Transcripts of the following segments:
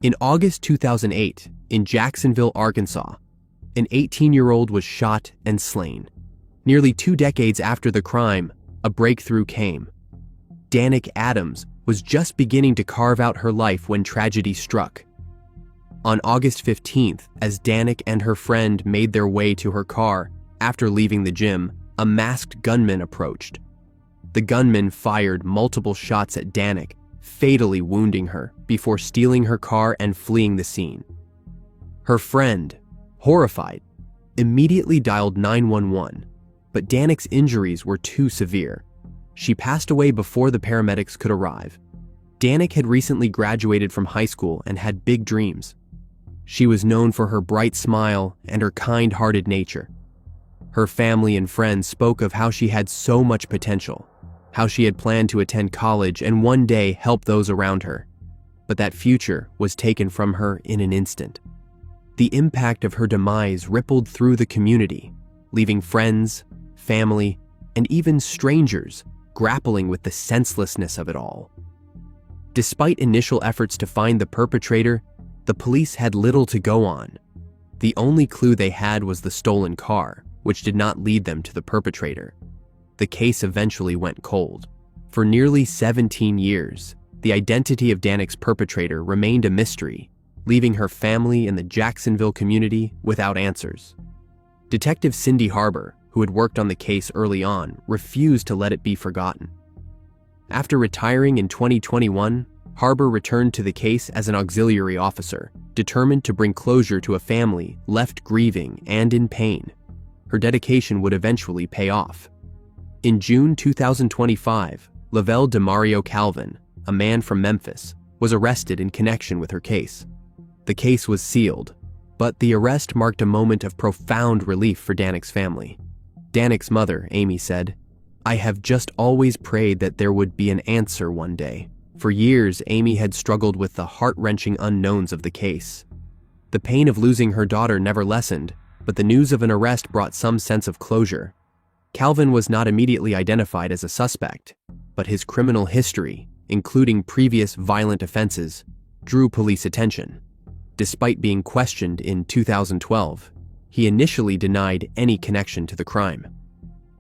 In August 2008, in Jacksonville, Arkansas, an 18-year-old was shot and slain. Nearly 2 decades after the crime, a breakthrough came. Danick Adams was just beginning to carve out her life when tragedy struck. On August 15th, as Danick and her friend made their way to her car after leaving the gym, a masked gunman approached. The gunman fired multiple shots at Danick, fatally wounding her before stealing her car and fleeing the scene. Her friend, horrified, immediately dialed 911, but Danick's injuries were too severe. She passed away before the paramedics could arrive. Danick had recently graduated from high school and had big dreams. She was known for her bright smile and her kind-hearted nature. Her family and friends spoke of how she had so much potential, how she had planned to attend college and one day help those around her. But that future was taken from her in an instant. The impact of her demise rippled through the community, leaving friends, family, and even strangers grappling with the senselessness of it all. Despite initial efforts to find the perpetrator, the police had little to go on. The only clue they had was the stolen car, which did not lead them to the perpetrator. The case eventually went cold. For nearly 17 years, the identity of Danick's perpetrator remained a mystery, leaving her family and the Jacksonville community without answers. Detective Cindy Harbour, who had worked on the case early on, refused to let it be forgotten. After retiring in 2021, Harbour returned to the case as an auxiliary officer, determined to bring closure to a family left grieving and in pain. Her dedication would eventually pay off. In June 2025, Lavelle DeMario Calvin, a man from Memphis, was arrested in connection with her case. The case was sealed, but the arrest marked a moment of profound relief for Danick's family. Danick's mother, Amy, said, "I have just always prayed that there would be an answer one day." For years, Amy had struggled with the heart-wrenching unknowns of the case. The pain of losing her daughter never lessened, but the news of an arrest brought some sense of closure. Calvin was not immediately identified as a suspect, but his criminal history, including previous violent offenses, drew police attention. Despite being questioned in 2012, he initially denied any connection to the crime.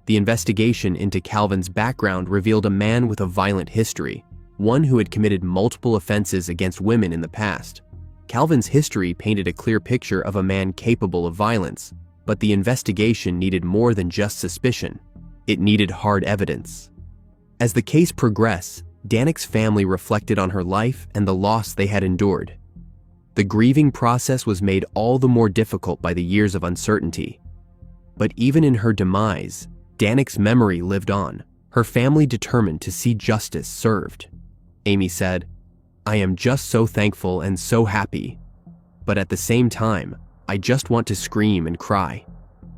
The investigation into Calvin's background revealed a man with a violent history, one who had committed multiple offenses against women in the past. Calvin's history painted a clear picture of a man capable of violence, but the investigation needed more than just suspicion. It needed hard evidence. As the case progressed, Danick's family reflected on her life and the loss they had endured. The grieving process was made all the more difficult by the years of uncertainty. But even in her demise, Danick's memory lived on, her family determined to see justice served. Amy said, "I am just so thankful and so happy. But at the same time, I just want to scream and cry."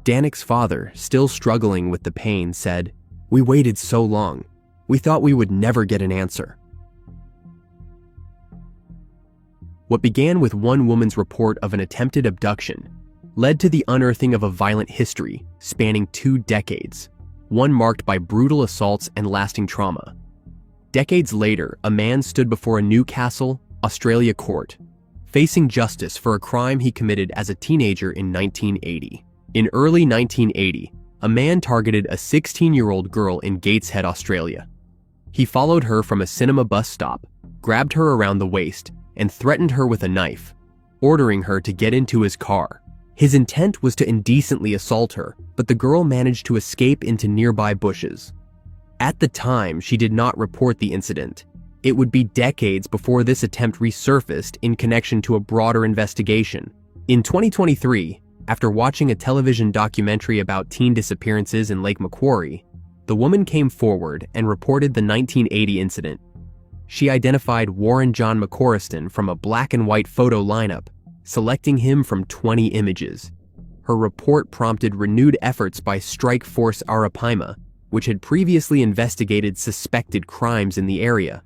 Danick's father, still struggling with the pain, said, "We waited so long. We thought we would never get an answer." What began with one woman's report of an attempted abduction led to the unearthing of a violent history spanning 2 decades, one marked by brutal assaults and lasting trauma. Decades later, a man stood before a Newcastle, Australia court, facing justice for a crime he committed as a teenager in 1980. In early 1980, a man targeted a 16-year-old girl in Gateshead, Australia. He followed her from a cinema bus stop, grabbed her around the waist, and threatened her with a knife, ordering her to get into his car. His intent was to indecently assault her, but the girl managed to escape into nearby bushes. At the time, she did not report the incident. It would be decades before this attempt resurfaced in connection to a broader investigation. In 2023, after watching a television documentary about teen disappearances in Lake Macquarie, the woman came forward and reported the 1980 incident. She identified Warren John McCorriston from a black and white photo lineup, selecting him from 20 images. Her report prompted renewed efforts by Strike Force Arapaima, which had previously investigated suspected crimes in the area.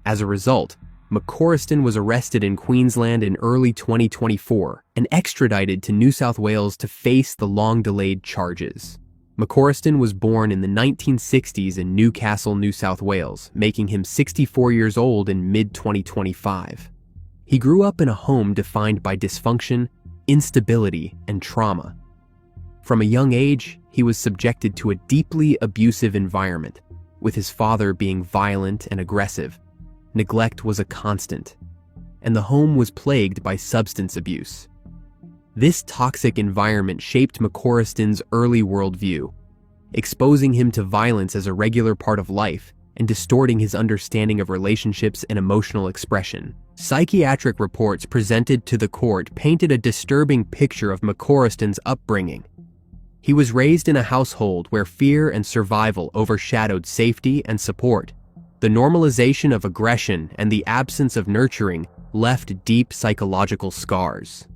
As a result, McCorriston was arrested in Queensland in early 2024 and extradited to New South Wales to face the long-delayed charges. McCorriston was born in the 1960s in Newcastle, New South Wales, making him 64 years old in mid-2025. He grew up in a home defined by dysfunction, instability, and trauma. From a young age, he was subjected to a deeply abusive environment, with his father being violent and aggressive. Neglect was a constant, and the home was plagued by substance abuse. This toxic environment shaped McCorriston's early worldview, exposing him to violence as a regular part of life and distorting his understanding of relationships and emotional expression. Psychiatric reports presented to the court painted a disturbing picture of McCorriston's upbringing. He was raised in a household where fear and survival overshadowed safety and support. The normalization of aggression and the absence of nurturing left deep psychological scars.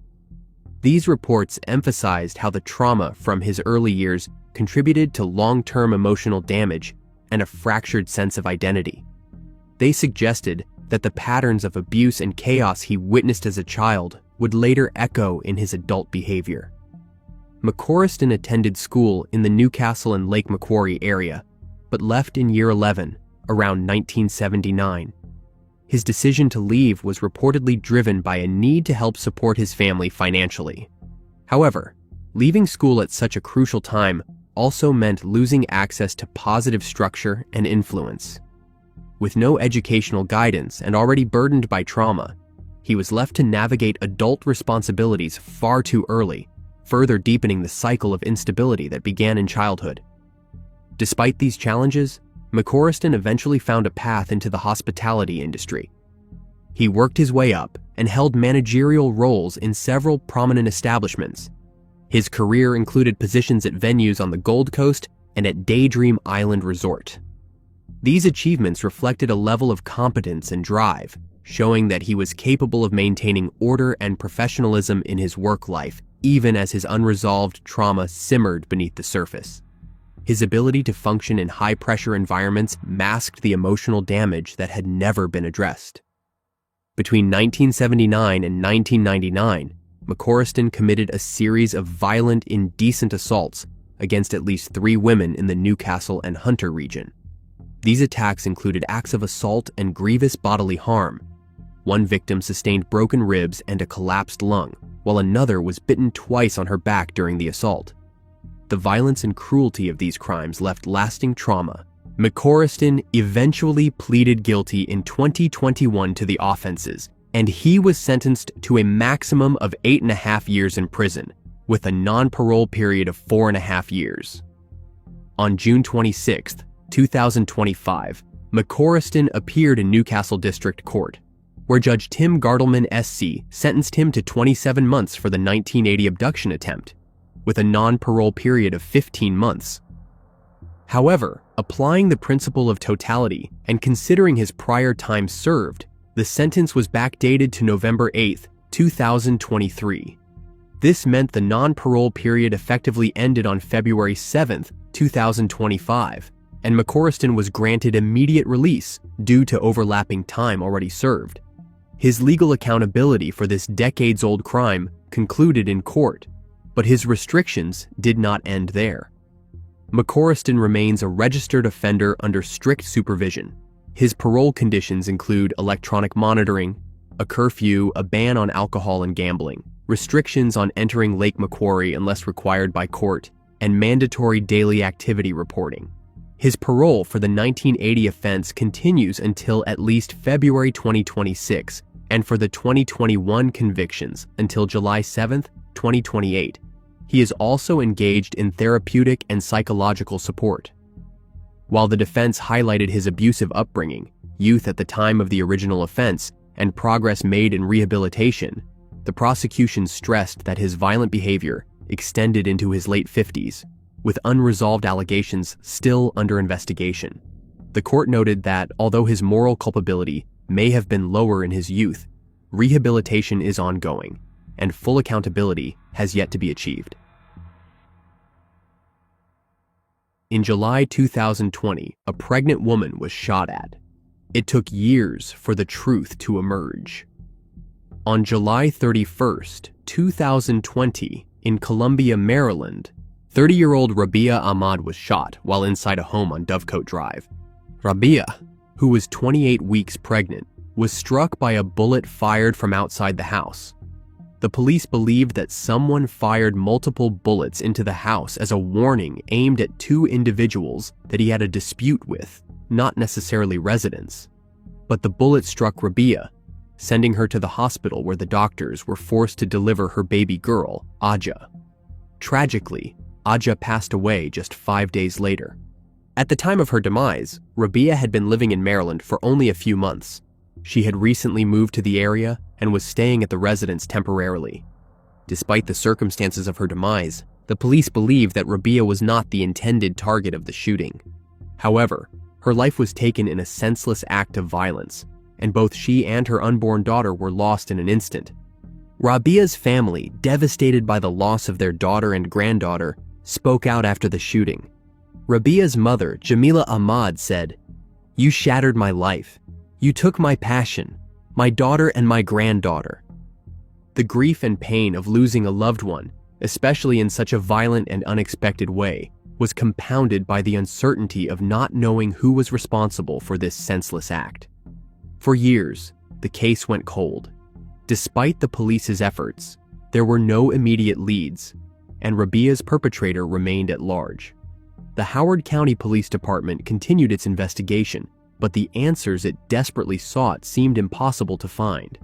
These reports emphasized how the trauma from his early years contributed to long-term emotional damage and a fractured sense of identity. They suggested that the patterns of abuse and chaos he witnessed as a child would later echo in his adult behavior. McCorriston attended school in the Newcastle and Lake Macquarie area, but left in year 11, around 1979. His decision to leave was reportedly driven by a need to help support his family financially. However, leaving school at such a crucial time also meant losing access to positive structure and influence. With no educational guidance and already burdened by trauma, he was left to navigate adult responsibilities far too early, further deepening the cycle of instability that began in childhood. Despite these challenges, McCorriston eventually found a path into the hospitality industry. He worked his way up and held managerial roles in several prominent establishments. His career included positions at venues on the Gold Coast and at Daydream Island Resort. These achievements reflected a level of competence and drive, showing that he was capable of maintaining order and professionalism in his work life, even as his unresolved trauma simmered beneath the surface. His ability to function in high-pressure environments masked the emotional damage that had never been addressed. Between 1979 and 1999, McCorriston committed a series of violent, indecent assaults against at least 3 women in the Newcastle and Hunter region. These attacks included acts of assault and grievous bodily harm. One victim sustained broken ribs and a collapsed lung, while another was bitten twice on her back during the assault. The violence and cruelty of these crimes left lasting trauma. McCorriston eventually pleaded guilty in 2021 to the offenses, and he was sentenced to a maximum of 8.5 years in prison, with a non-parole period of 4.5 years. On June 26, 2025, McCorriston appeared in Newcastle District Court, where Judge Tim Gardelman SC sentenced him to 27 months for the 1980 abduction attempt, with a non-parole period of 15 months. However, applying the principle of totality and considering his prior time served, the sentence was backdated to November 8, 2023. This meant the non-parole period effectively ended on February 7, 2025, and McCorriston was granted immediate release due to overlapping time already served. His legal accountability for this decades-old crime concluded in court, but his restrictions did not end there. McCorriston remains a registered offender under strict supervision. His parole conditions include electronic monitoring, a curfew, a ban on alcohol and gambling, restrictions on entering Lake Macquarie unless required by court, and mandatory daily activity reporting. His parole for the 1980 offense continues until at least February 2026, and for the 2021 convictions until July 7, 2028. He is also engaged in therapeutic and psychological support. While the defense highlighted his abusive upbringing, youth at the time of the original offense, and progress made in rehabilitation, the prosecution stressed that his violent behavior extended into his late 50s, with unresolved allegations still under investigation. The court noted that although his moral culpability may have been lower in his youth, rehabilitation is ongoing, and full accountability has yet to be achieved. In July 2020, a pregnant woman was shot at. It took years for the truth to emerge. On July 31st, 2020, in Columbia, Maryland, 30-year-old Rabiah Ahmad was shot while inside a home on Dovecote Drive. Rabiah, who was 28 weeks pregnant, was struck by a bullet fired from outside the house. The police believed that someone fired multiple bullets into the house as a warning aimed at two individuals that he had a dispute with, not necessarily residents. But the bullet struck Rabiah, sending her to the hospital where the doctors were forced to deliver her baby girl, Aja. Tragically, Aja passed away just 5 days later. At the time of her demise, Rabiah had been living in Maryland for only a few months. She had recently moved to the area and was staying at the residence temporarily. Despite the circumstances of her demise, the police believed that Rabiah was not the intended target of the shooting. However, her life was taken in a senseless act of violence, and both she and her unborn daughter were lost in an instant. Rabiah's family, devastated by the loss of their daughter and granddaughter, spoke out after the shooting. Rabiah's mother, Rabiah Ahmad, said, "You shattered my life. You took my passion, my daughter and my granddaughter." The grief and pain of losing a loved one, especially in such a violent and unexpected way, was compounded by the uncertainty of not knowing who was responsible for this senseless act. For years, the case went cold. Despite the police's efforts, there were no immediate leads, and Rabiah's perpetrator remained at large. The Howard County Police Department continued its investigation, but the answers it desperately sought seemed impossible to find.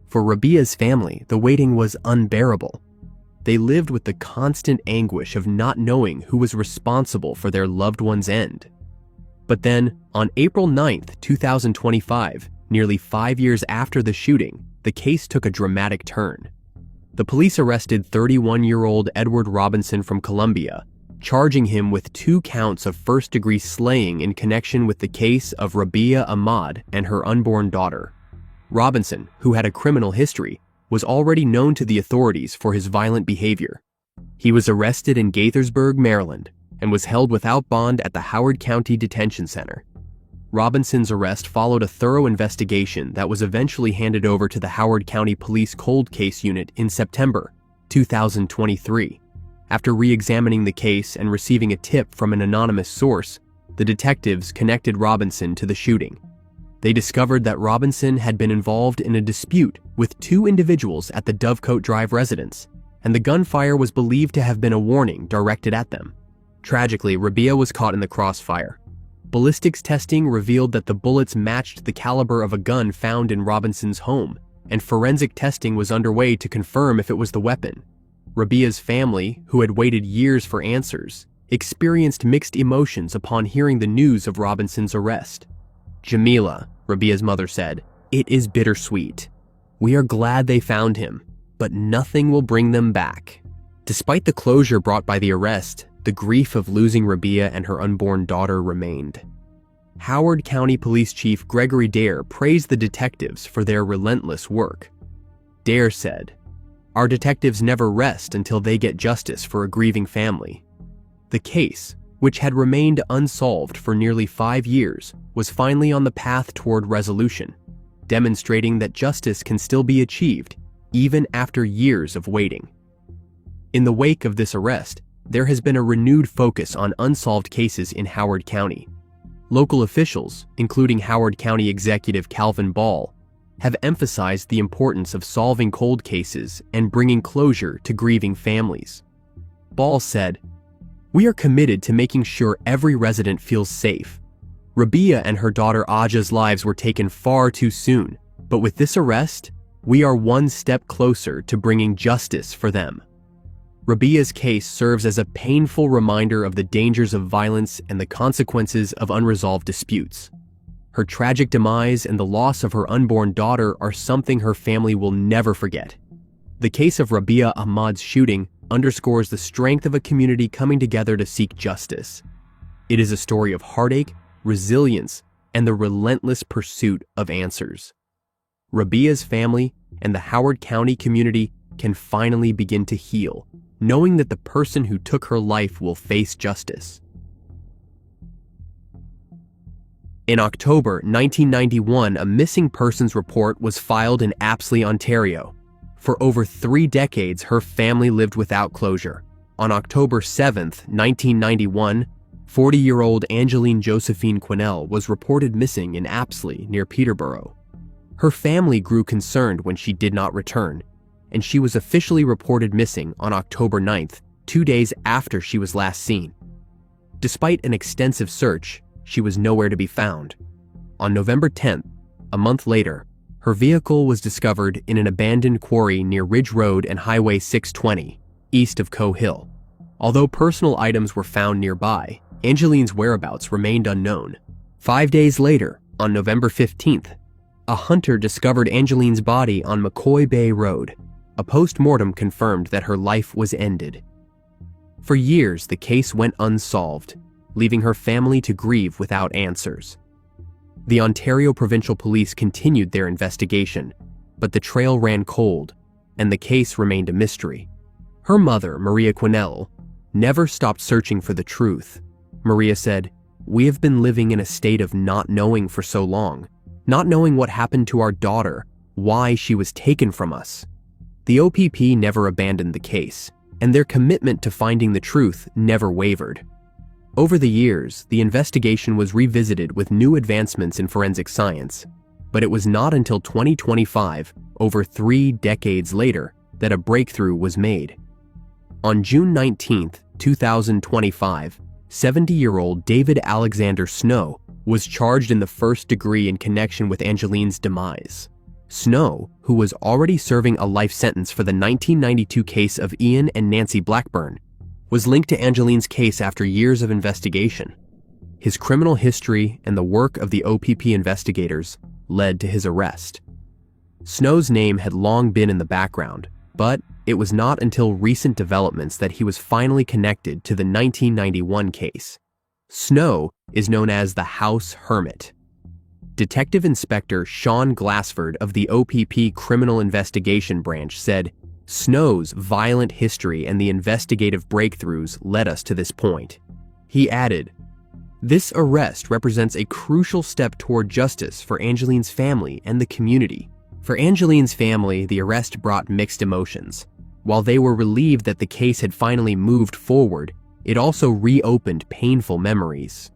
For Rabiah's family, the waiting was unbearable. They lived with the constant anguish of not knowing who was responsible for their loved one's end. But then, on April 9th, 2025, nearly 5 years after the shooting, the case took a dramatic turn. The police arrested 31-year-old Edward Robinson from Columbia, charging him with 2 counts of first-degree slaying in connection with the case of Rabiah Ahmad and her unborn daughter. Robinson, who had a criminal history, was already known to the authorities for his violent behavior. He was arrested in Gaithersburg, Maryland, and was held without bond at the Howard County Detention Center. Robinson's arrest followed a thorough investigation that was eventually handed over to the Howard County Police Cold Case Unit in September 2023. After re-examining the case and receiving a tip from an anonymous source, the detectives connected Robinson to the shooting. They discovered that Robinson had been involved in a dispute with 2 individuals at the Dovecote Drive residence, and the gunfire was believed to have been a warning directed at them. Tragically, Rabiah was caught in the crossfire. Ballistics testing revealed that the bullets matched the caliber of a gun found in Robinson's home, and forensic testing was underway to confirm if it was the weapon. Rabiah's family, who had waited years for answers, experienced mixed emotions upon hearing the news of Robinson's arrest. "Jamila," Rabiah's mother said, "it is bittersweet. We are glad they found him, but nothing will bring them back." Despite the closure brought by the arrest, the grief of losing Rabiah and her unborn daughter remained. Howard County Police Chief Gregory Dare praised the detectives for their relentless work. Dare said, "Our detectives never rest until they get justice for a grieving family." The case, which had remained unsolved for nearly 5 years, was finally on the path toward resolution, demonstrating that justice can still be achieved even after years of waiting. In the wake of this arrest, there has been a renewed focus on unsolved cases in Howard County. Local officials, including Howard County Executive Calvin Ball, have emphasized the importance of solving cold cases and bringing closure to grieving families. Ball said, "We are committed to making sure every resident feels safe. Rabiah and her daughter Aja's lives were taken far too soon, but with this arrest, we are one step closer to bringing justice for them." Rabiah's case serves as a painful reminder of the dangers of violence and the consequences of unresolved disputes. Her tragic demise and the loss of her unborn daughter are something her family will never forget. The case of Rabiah Ahmad's shooting underscores the strength of a community coming together to seek justice. It is a story of heartache, resilience, and the relentless pursuit of answers. Rabiah's family and the Howard County community can finally begin to heal, knowing that the person who took her life will face justice. In October 1991, a missing persons report was filed in Apsley, Ontario. For over 3 decades, her family lived without closure. On October 7, 1991, 40-year-old Angelien Josephine Quesnelle was reported missing in Apsley, near Peterborough. Her family grew concerned when she did not return, and she was officially reported missing on October 9th, 2 days after she was last seen. Despite an extensive search, she was nowhere to be found. On November 10th, a month later, her vehicle was discovered in an abandoned quarry near Ridge Road and Highway 620, east of Coe Hill. Although personal items were found nearby, Angelien's whereabouts remained unknown. 5 days later, on November 15th, a hunter discovered Angelien's body on McCoy Bay Road. A post-mortem confirmed that her life was ended. For years, the case went unsolved, leaving her family to grieve without answers. The Ontario Provincial Police continued their investigation, but the trail ran cold, and the case remained a mystery. Her mother, Maria Quesnelle, never stopped searching for the truth. Maria said, "We have been living in a state of not knowing for so long, not knowing what happened to our daughter, why she was taken from us." The OPP never abandoned the case, and their commitment to finding the truth never wavered. Over the years, the investigation was revisited with new advancements in forensic science, but it was not until 2025, over 3 decades later, that a breakthrough was made. On June 19, 2025, 70-year-old David Alexander Snow was charged in the first degree in connection with Angelien's demise. Snow, who was already serving a life sentence for the 1992 case of Ian and Nancy Blackburn, was linked to Angelien's case after years of investigation. His criminal history and the work of the OPP investigators led to his arrest. Snow's name had long been in the background, but it was not until recent developments that he was finally connected to the 1991 case. Snow is known as the House Hermit. Detective Inspector Sean Glassford of the OPP Criminal Investigation Branch said, "Snow's violent history and the investigative breakthroughs led us to this point." He added, "This arrest represents a crucial step toward justice for Angelien's family and the community." For Angelien's family, the arrest brought mixed emotions. While they were relieved that the case had finally moved forward, it also reopened painful memories.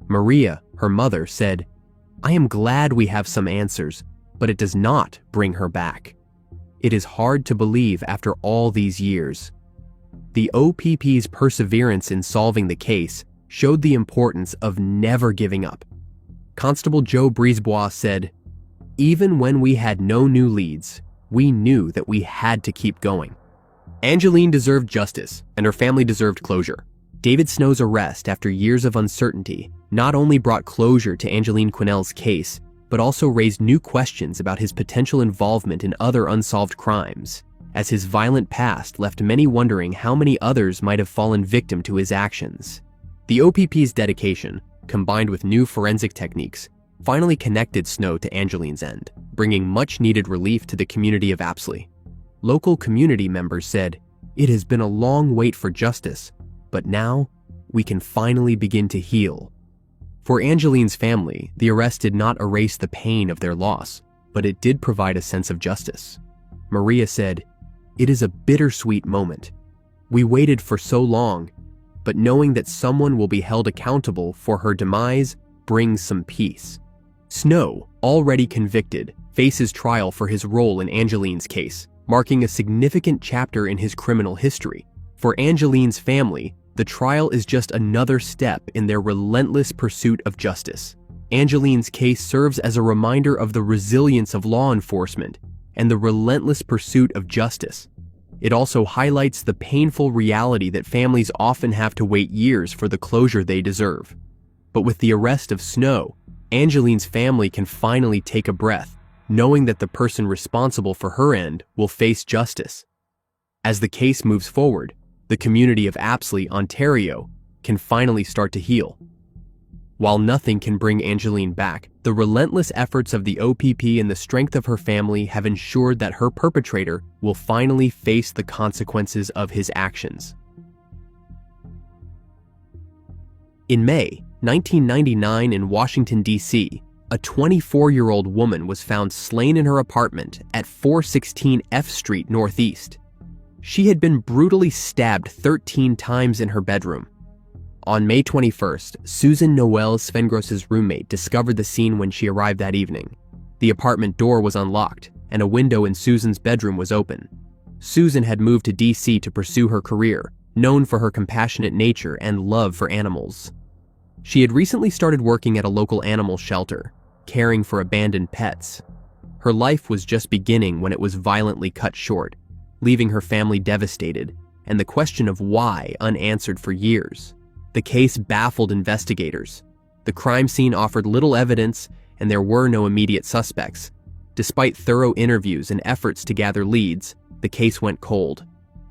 Maria, her mother, said, "I am glad we have some answers, but it does not bring her back. It is hard to believe after all these years." The OPP's perseverance in solving the case showed the importance of never giving up. Constable Joe Brisebois said, "Even when we had no new leads, we knew that we had to keep going." Angelien deserved justice, and her family deserved closure. David Snow's arrest after years of uncertainty not only brought closure to Angelien Quesnelle's case, but also raised new questions about his potential involvement in other unsolved crimes, as his violent past left many wondering how many others might have fallen victim to his actions. The OPP's dedication, combined with new forensic techniques, finally connected Snow to Angelien's end, bringing much-needed relief to the community of Apsley. Local community members said, "It has been a long wait for justice, but now we can finally begin to heal." For Angelien's family, the arrest did not erase the pain of their loss, but it did provide a sense of justice. Maria said, "It is a bittersweet moment. We waited for so long, but knowing that someone will be held accountable for her demise brings some peace." Snow, already convicted, faces trial for his role in Angelien's case, marking a significant chapter in his criminal history. For Angelien's family, the trial is just another step in their relentless pursuit of justice. Angelien's case serves as a reminder of the resilience of law enforcement and the relentless pursuit of justice. It also highlights the painful reality that families often have to wait years for the closure they deserve. But with the arrest of Snow, Angelien's family can finally take a breath, knowing that the person responsible for her end will face justice. As the case moves forward, the community of Apsley, Ontario, can finally start to heal. While nothing can bring Angelien back, the relentless efforts of the OPP and the strength of her family have ensured that her perpetrator will finally face the consequences of his actions. In May 1999 in Washington, D.C., a 24-year-old woman was found slain in her apartment at 416 F Street Northeast. She had been brutally stabbed 13 times in her bedroom. On May 21st, Susan Noelle, Cvengros' roommate, discovered the scene when she arrived that evening. The apartment door was unlocked, and a window in Susan's bedroom was open. Susan had moved to D.C. to pursue her career, known for her compassionate nature and love for animals. She had recently started working at a local animal shelter, caring for abandoned pets. Her life was just beginning when it was violently cut short, leaving her family devastated, and the question of why unanswered for years. The case baffled investigators. The crime scene offered little evidence, and there were no immediate suspects. Despite thorough interviews and efforts to gather leads, the case went cold.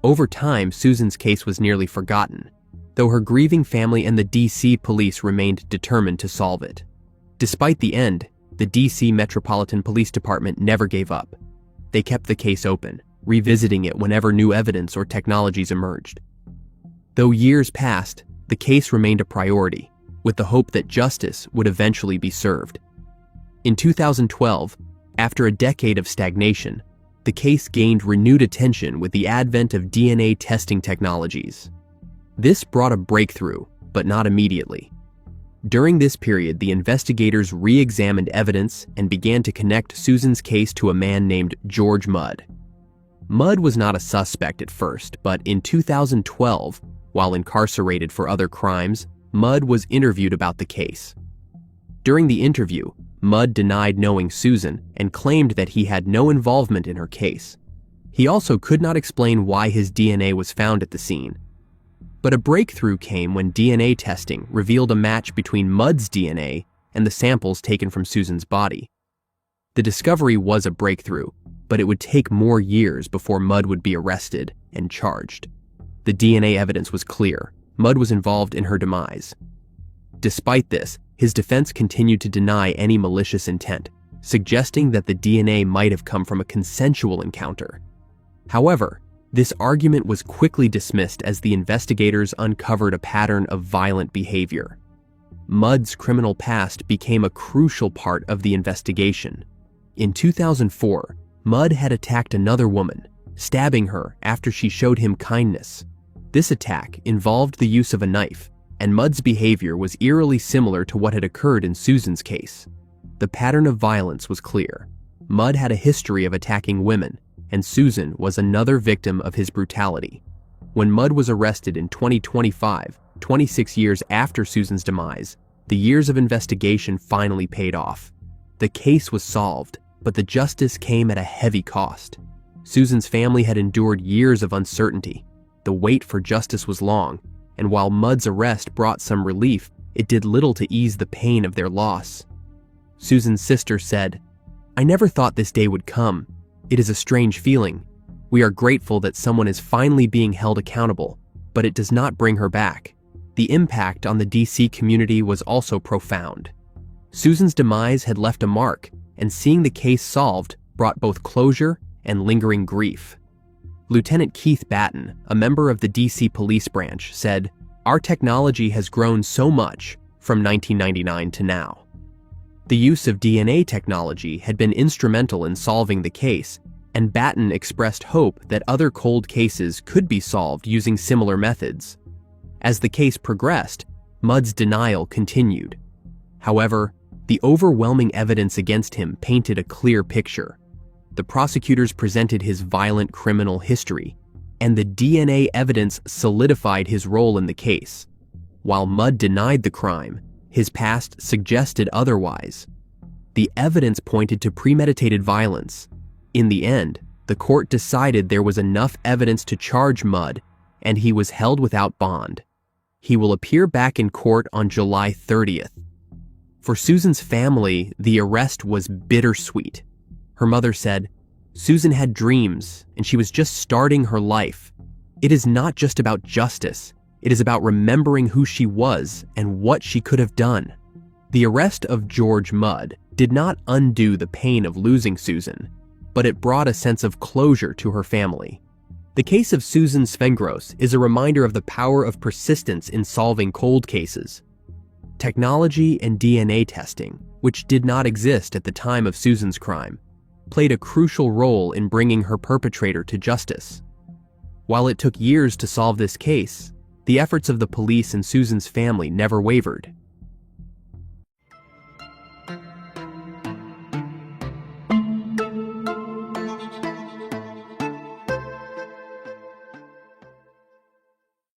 Over time, Susan's case was nearly forgotten, though her grieving family and the D.C. police remained determined to solve it. Despite the end, the D.C. Metropolitan Police Department never gave up. They kept the case open, revisiting it whenever new evidence or technologies emerged. Though years passed, the case remained a priority, with the hope that justice would eventually be served. In 2012, after a decade of stagnation, the case gained renewed attention with the advent of DNA testing technologies. This brought a breakthrough, but not immediately. During this period, the investigators re-examined evidence and began to connect Susan's case to a man named George Mudd. Mudd was not a suspect at first, but in 2012, while incarcerated for other crimes, Mudd was interviewed about the case. During the interview, Mudd denied knowing Susan and claimed that he had no involvement in her case. He also could not explain why his DNA was found at the scene. But a breakthrough came when DNA testing revealed a match between Mudd's DNA and the samples taken from Susan's body. The discovery was a breakthrough, but it would take more years before Mudd would be arrested and charged. The DNA evidence was clear. Mudd was involved in her demise. Despite this, his defense continued to deny any malicious intent, suggesting that the DNA might have come from a consensual encounter. However, this argument was quickly dismissed as the investigators uncovered a pattern of violent behavior. Mudd's criminal past became a crucial part of the investigation. In 2004, Mudd had attacked another woman, stabbing her after she showed him kindness. This attack involved the use of a knife, and Mudd's behavior was eerily similar to what had occurred in Susan's case. The pattern of violence was clear. Mudd had a history of attacking women, and Susan was another victim of his brutality. When Mudd was arrested in 2025, 26 years after Susan's demise, the years of investigation finally paid off. The case was solved, but the justice came at a heavy cost. Susan's family had endured years of uncertainty. The wait for justice was long, and while Mudd's arrest brought some relief, it did little to ease the pain of their loss. Susan's sister said, "I never thought this day would come. It is a strange feeling. We are grateful that someone is finally being held accountable, but it does not bring her back." The impact on the DC community was also profound. Susan's demise had left a mark, and seeing the case solved brought both closure and lingering grief. Lieutenant Keith Batten, a member of the DC Police Branch, said, "Our technology has grown so much from 1999 to now." The use of DNA technology had been instrumental in solving the case, and Batten expressed hope that other cold cases could be solved using similar methods. As the case progressed, Mudd's denial continued. However, the overwhelming evidence against him painted a clear picture. The prosecutors presented his violent criminal history, and the DNA evidence solidified his role in the case. While Mudd denied the crime, his past suggested otherwise. The evidence pointed to premeditated violence. In the end, the court decided there was enough evidence to charge Mudd, and he was held without bond. He will appear back in court on July 30th. For Susan's family, the arrest was bittersweet. Her mother said, "Susan had dreams, and she was just starting her life. It is not just about justice. It is about remembering who she was and what she could have done." The arrest of George Mudd did not undo the pain of losing Susan, but it brought a sense of closure to her family. The case of Susan Cvengros is a reminder of the power of persistence in solving cold cases. Technology and DNA testing, which did not exist at the time of Susan's crime, played a crucial role in bringing her perpetrator to justice. While it took years to solve this case, the efforts of the police and Susan's family never wavered.